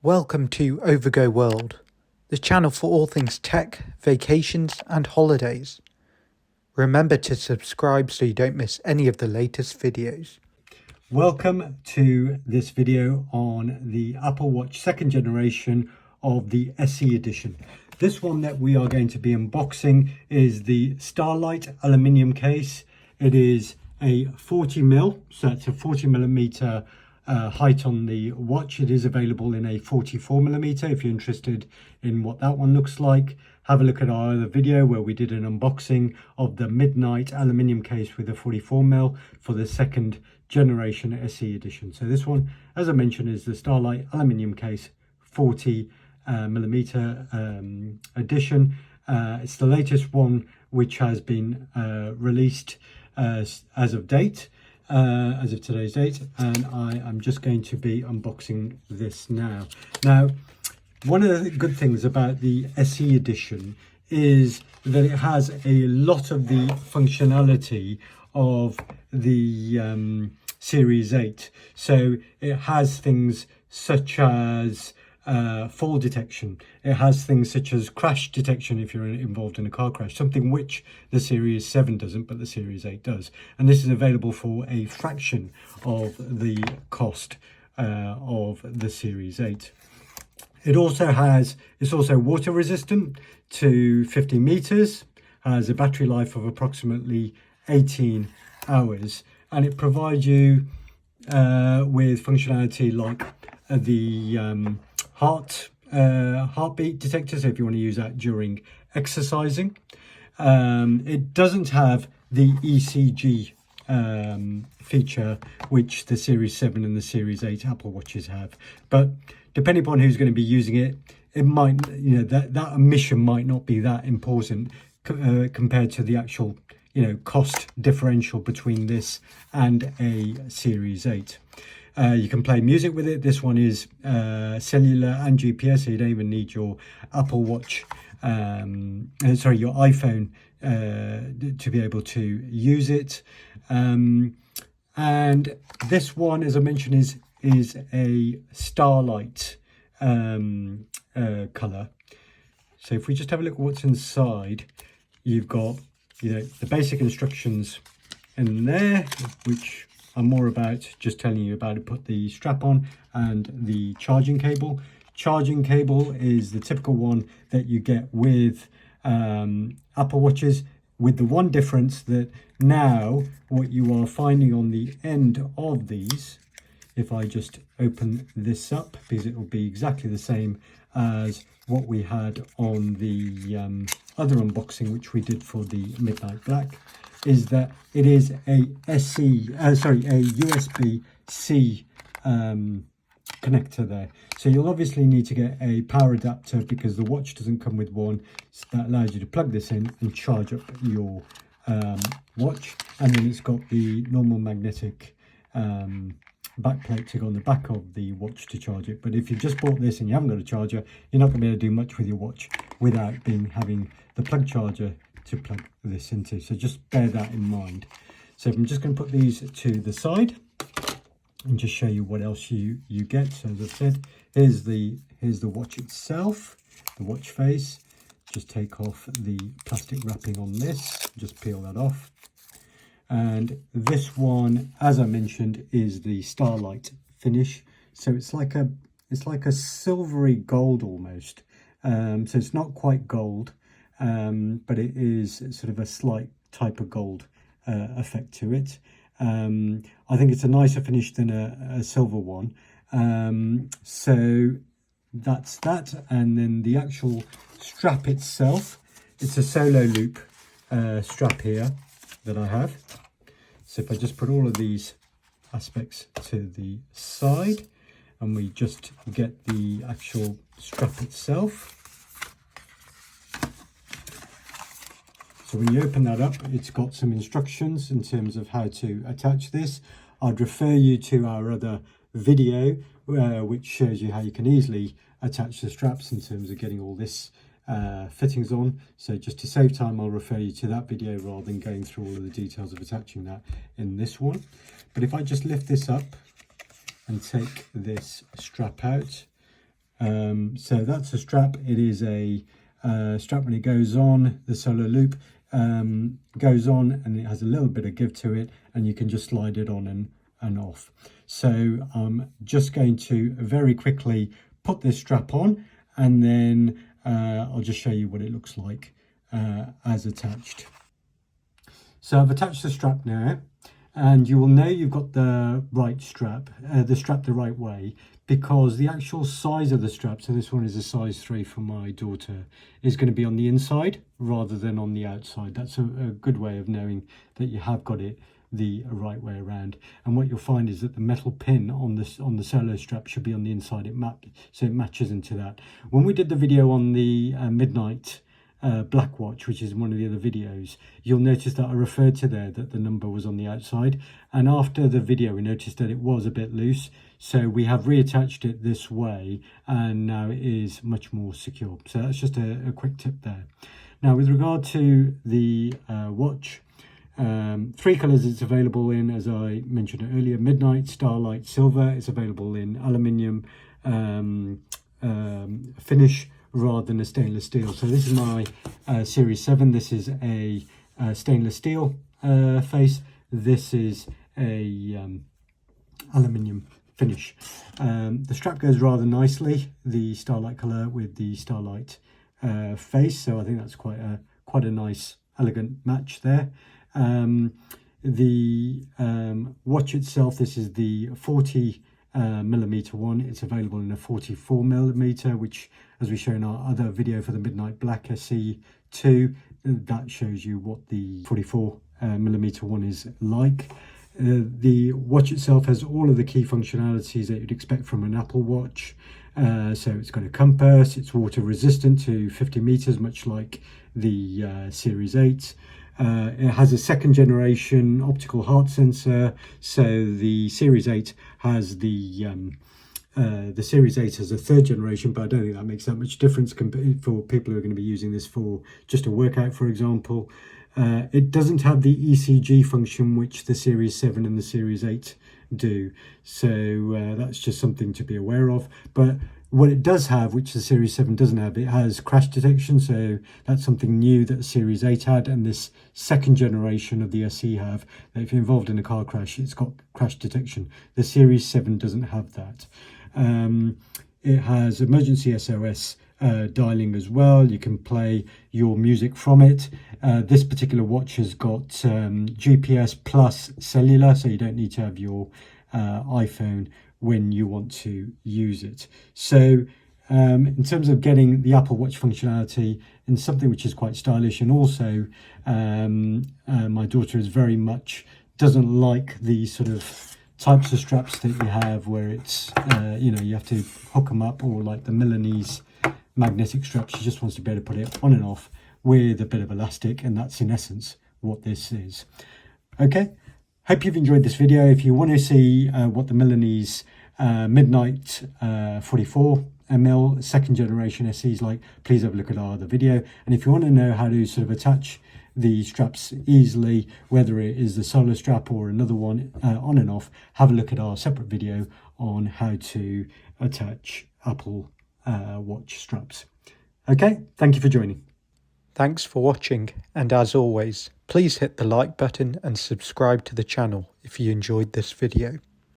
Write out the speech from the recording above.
Welcome to Overgo World, the channel for all things tech, vacations and holidays. Remember to subscribe so you don't miss any of the latest videos. Welcome to this video on the Apple Watch 2nd generation of the SE edition. This one that we are going to be unboxing is the Starlight aluminium case. It is a 40mm, so it's a 40mm height on the watch. It is available in a 44mm. If you're interested in what that one looks like, have a look at our other video where we did an unboxing of the Midnight aluminium case with a 44mm for the 2nd generation SE edition. So this one, as I mentioned, is the Starlight aluminium case 40mm edition. It's the latest one which has been released as of date, as of today's date, and I am just going to be unboxing this now. Now, one of the good things about the SE edition is that it has a lot of the functionality of the Series 8. So it has things such as fall detection. It has things such as crash detection if you're involved in a car crash, something which the Series 7 doesn't, but the Series 8 does. And this is available for a fraction of the cost of the Series 8. It's also water resistant to 50 meters, has a battery life of approximately 18 hours, and it provides you with functionality like the heartbeat detector, so if you want to use that during exercising. It doesn't have the ECG feature which the Series 7 and the Series 8 Apple Watches have, but depending upon who's going to be using it, it might, that omission might not be that important compared to the actual cost differential between this and a Series 8. You can play music with it. This one is cellular and GPS, so you don't even need your Apple Watch, your iPhone to be able to use it. And this one, as I mentioned, is a Starlight colour. So if we just have a look at what's inside, you've got the basic instructions in there, which are more about just telling you about it. Put the strap on and the charging cable. Charging cable is the typical one that you get with Apple Watches, with the one difference that now what you are finding on the end of these, if I just open this up, because it will be exactly the same as what we had on the other unboxing which we did for the Midnight Black, is that it is a USB-C connector there. So you'll obviously need to get a power adapter because the watch doesn't come with one. So that allows you to plug this in and charge up your watch, and then it's got the normal magnetic backplate to go on the back of the watch to charge it. But if you've just bought this and you haven't got a charger, you're not going to be able to do much with your watch without having the plug charger to plug this into. So just bear that in mind. So I'm just going to put these to the side and just show you what else you get. So as I said, here's the watch itself, the watch face. Just take off the plastic wrapping on this, just peel that off. And this one, as I mentioned, is the Starlight finish. So it's like a silvery gold almost. So it's not quite gold, but it is sort of a slight type of gold effect to it. I think it's a nicer finish than a silver one. So that's that. And then the actual strap itself, it's a solo loop strap here that I have. So if I just put all of these aspects to the side and we just get the actual strap itself. So when you open that up, it's got some instructions in terms of how to attach this. I'd refer you to our other video which shows you how you can easily attach the straps in terms of getting all this fittings on. So just to save time, I'll refer you to that video rather than going through all of the details of attaching that in this one. But if I just lift this up and take this strap out, So that's a strap. It is a strap. When it goes on, the solo loop goes on, and it has a little bit of give to it, and you can just slide it on and off. So I'm just going to very quickly put this strap on, and then I'll just show you what it looks like as attached. So I've attached the strap now, and you will know you've got the right strap, the strap the right way, because the actual size of the strap, so this one is a size 3 for my daughter, is going to be on the inside rather than on the outside. That's a good way of knowing that you have got it the right way around. And what you'll find is that the metal pin on the solo strap should be on the inside, so it matches into that. When we did the video on the midnight black watch, which is one of the other videos, you'll notice that I referred to there that the number was on the outside, and after the video we noticed that it was a bit loose, so we have reattached it this way, and now it is much more secure. So that's just a quick tip there. Now with regard to the watch, 3 colors it's available in, as I mentioned earlier: midnight, starlight, silver. It's available in aluminium finish rather than a stainless steel. So this is my series 7. This is a stainless steel face. This is a aluminium finish. The strap goes rather nicely, the starlight color with the starlight face, so I think that's quite a nice elegant match there. The watch itself, this is the 40 millimeter one. It's available in a 44 millimeter, which, as we show in our other video for the Midnight Black SE2, that shows you what the 44 millimeter one is like. The watch itself has all of the key functionalities that you'd expect from an Apple Watch. So it's got a compass, it's water resistant to 50 meters, much like the Series 8. It has a 2nd generation optical heart sensor. So the Series 8 has the Series 8 has a 3rd generation, but I don't think that makes that much difference for people who are going to be using this for just a workout, for example. It doesn't have the ECG function which the Series 7 and the Series 8 do, so that's just something to be aware of. But what it does have, which the Series 7 doesn't have, it has crash detection, so that's something new that the Series 8 had, and this 2nd generation of the SE have, that if you're involved in a car crash, it's got crash detection. The Series 7 doesn't have that. It has emergency SOS dialing as well. You can play your music from it. This particular watch has got GPS plus cellular, so you don't need to have your iPhone when you want to use it. So in terms of getting the Apple Watch functionality in something which is quite stylish, and also my daughter is very much doesn't like the sort of types of straps that you have where it's you know, you have to hook them up, or like the Milanese magnetic straps. She just wants to be able to put it on and off with a bit of elastic, and that's in essence what this is. Okay, hope you've enjoyed this video. If you want to see what the Milanese Midnight 44 ml 2nd generation SE is like, please have a look at our other video. And if you want to know how to sort of attach the straps easily, whether it is the solo strap or another one on and off, have a look at our separate video on how to attach Apple Watch straps. Okay, thank you for joining. Thanks for watching, and as always, please hit the like button and subscribe to the channel if you enjoyed this video.